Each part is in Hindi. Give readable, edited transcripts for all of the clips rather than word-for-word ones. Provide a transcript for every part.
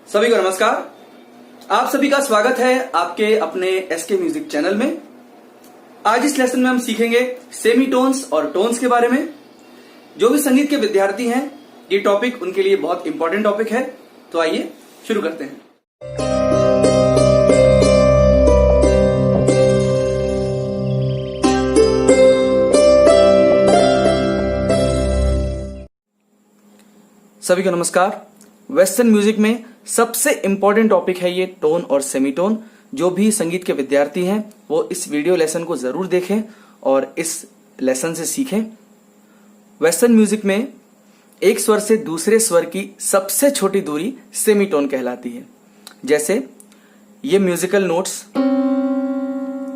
सभी को नमस्कार। आप सभी का स्वागत है आपके अपने एसके म्यूजिक चैनल में। आज इस लेसन में हम सीखेंगे सेमीटोन्स और टोन्स के बारे में। जो भी संगीत के विद्यार्थी हैं, ये टॉपिक उनके लिए बहुत इंपॉर्टेंट टॉपिक है। तो आइए शुरू करते हैं। सभी को नमस्कार। वेस्टर्न म्यूजिक में सबसे इंपॉर्टेंट टॉपिक है ये टोन और सेमीटोन। जो भी संगीत के विद्यार्थी हैं वो इस वीडियो लेसन को जरूर देखें और इस लेसन से सीखें। वेस्टर्न म्यूजिक में एक स्वर से दूसरे स्वर की सबसे छोटी दूरी सेमीटोन कहलाती है। जैसे ये म्यूजिकल नोट्स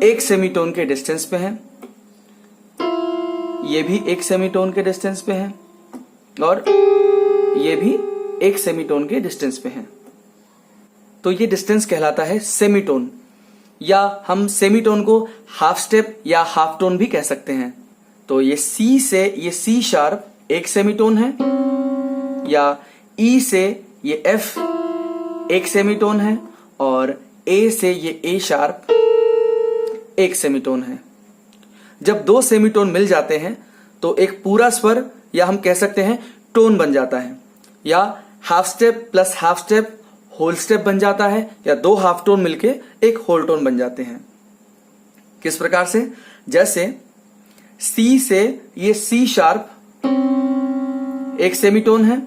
एक सेमीटोन के डिस्टेंस पे हैं, ये भी एक सेमीटोन के डिस्टेंस पे हैं और ये भी एक सेमीटोन के डिस्टेंस पे हैं। तो ये डिस्टेंस कहलाता है सेमीटोन, या हम सेमीटोन को हाफ स्टेप या हाफ टोन भी कह सकते हैं। तो ये सी से ये सी शार्प एक सेमीटोन है, या ई से ये एफ एक सेमीटोन है और ए से ये ए शार्प एक सेमीटोन है। जब दो सेमीटोन मिल जाते हैं तो एक पूरा स्वर या हम कह सकते हैं टोन बन जाता है, या half step plus half step whole step बन जाता है, या दो हाफ टोन मिलके एक होल टोन बन जाते हैं। किस प्रकार से? जैसे सी से ये सी शार्प एक सेमीटोन है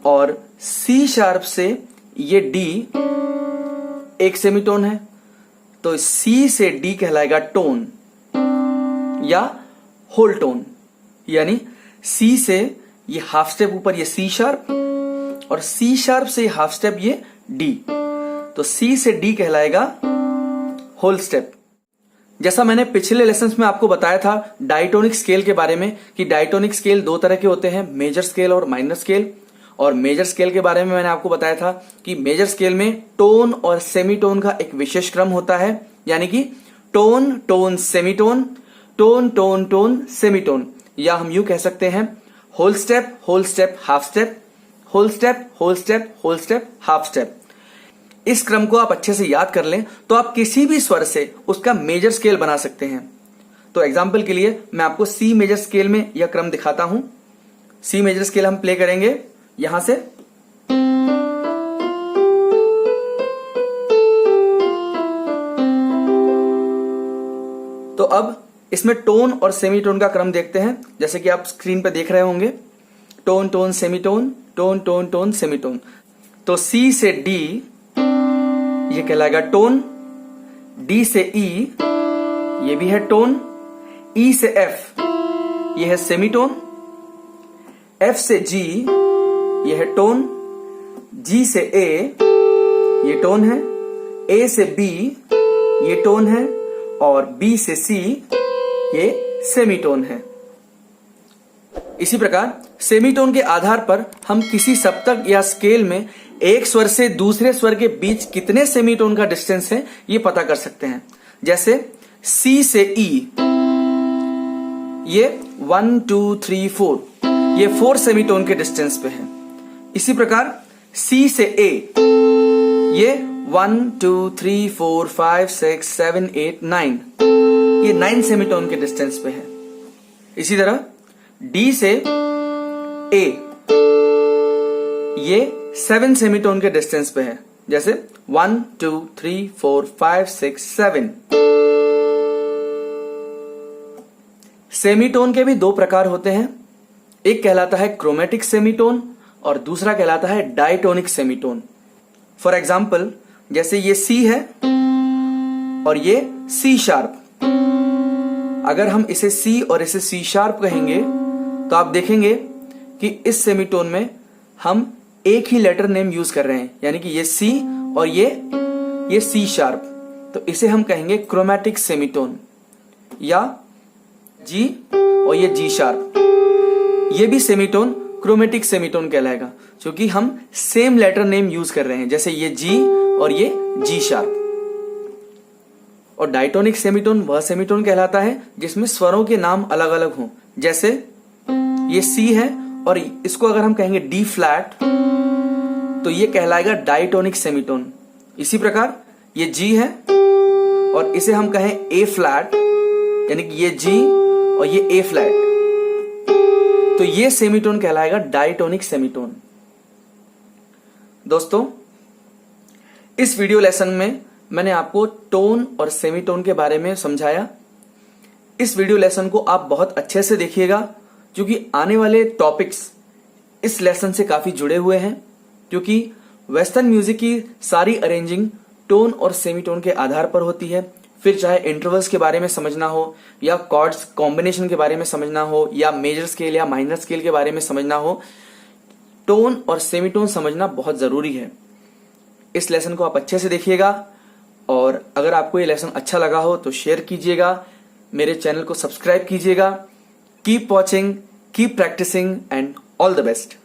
और सी शार्प से ये डी एक सेमीटोन है। तो सी से डी कहलाएगा टोन या होल टोन, यानी सी से ये हाफ स्टेप ऊपर ये सी शार्प और सी शार्प से हाफ स्टेप ये डी, तो सी से डी कहलाएगा होल स्टेप। जैसा मैंने पिछले लेसन्स में आपको बताया था डायटोनिक स्केल के बारे में कि डायटोनिक स्केल दो तरह के होते हैं, मेजर स्केल और माइनर स्केल। और मेजर स्केल के बारे में मैंने आपको बताया था कि मेजर स्केल में टोन और सेमीटोन का एक विशेष क्रम होता है, यानी कि tone tone semitone, tone tone tone semitone, या हम यूं कह सकते हैं whole step half step, whole step whole step half step. इस क्रम को आप अच्छे से याद कर लें तो आप किसी भी स्वर से उसका मेजर स्केल बना सकते हैं। तो एग्जांपल के लिए मैं आपको सी मेजर स्केल में यह क्रम दिखाता हूं। सी मेजर स्केल हम प्ले करेंगे यहां से, तो अब इसमें टोन और सेमीटोन का क्रम देखते हैं। जैसे कि आप स्क्रीन पर देख रहे होंगे, tone tone semitone, tone tone tone semitone. तो सी से डी ये कहलाएगा टोन, डी से ई ये भी है टोन, ई से एफ ये है सेमीटोन, एफ से जी ये है टोन, जी से ए ये टोन है, ए से बी ये टोन है और बी से सी ये सेमीटोन है। इसी प्रकार सेमीटोन के आधार पर हम किसी सप्तक या स्केल में एक स्वर से दूसरे स्वर के बीच कितने सेमीटोन का डिस्टेंस है ये पता कर सकते हैं। जैसे सी से ई ये 1 2 3 4 ये 4 सेमीटोन के डिस्टेंस पे है। इसी प्रकार सी से ए ये 1 2 3 4 5 6 7 8 9 ये 9 सेमीटोन के डिस्टेंस पे है। इसी तरह डी से ए ये 7 सेमीटोन के डिस्टेंस पे है। जैसे 1 2 3 4 5 6 7। सेमीटोन के भी दो प्रकार होते हैं, एक कहलाता है क्रोमेटिक सेमीटोन और दूसरा कहलाता है डायटोनिक सेमीटोन। फॉर एग्जाम्पल जैसे ये सी है और ये सी शार्प, अगर हम इसे सी और इसे सी शार्प कहेंगे तो आप देखेंगे कि इस सेमीटोन में हम एक ही लेटर नेम यूज कर रहे हैं, यानी कि ये सी और ये सी शार्प, तो इसे हम कहेंगे क्रोमैटिक सेमीटोन, या जी और ये जी शार्प, ये भी सेमीटोन क्रोमेटिक सेमीटोन कहलाएगा क्योंकि हम सेम लेटर नेम यूज कर रहे हैं, जैसे ये जी और ये जी शार्प। और डायटोनिक सेमीटोन वह सेमीटोन कहलाता है जिसमें स्वरों के नाम अलग अलग हों। जैसे ये सी है और इसको अगर हम कहेंगे डी फ्लैट तो ये कहलाएगा डायटोनिक सेमीटोन। इसी प्रकार ये जी है और इसे हम कहें ए फ्लैट, यानी कि ये जी और ये ए फ्लैट, तो ये सेमीटोन कहलाएगा डायटोनिक सेमीटोन। दोस्तों, इस वीडियो लेसन में मैंने आपको टोन और सेमीटोन के बारे में समझाया। इस वीडियो लेसन को आप बहुत अच्छे से देखिएगा, क्योंकि आने वाले टॉपिक्स इस लेसन से काफी जुड़े हुए हैं, क्योंकि वेस्टर्न म्यूजिक की सारी अरेंजिंग टोन और सेमीटोन के आधार पर होती है। फिर चाहे इंटरवल्स के बारे में समझना हो, या कॉर्ड्स कॉम्बिनेशन के बारे में समझना हो, या मेजर स्केल या माइनर स्केल के बारे में समझना हो, टोन और सेमीटोन समझना बहुत जरूरी है। इस लेसन को आप अच्छे से देखिएगा, और अगर आपको ये लेसन अच्छा लगा हो तो शेयर कीजिएगा, मेरे चैनल को सब्सक्राइब कीजिएगा। Keep watching, keep practising, and all the best.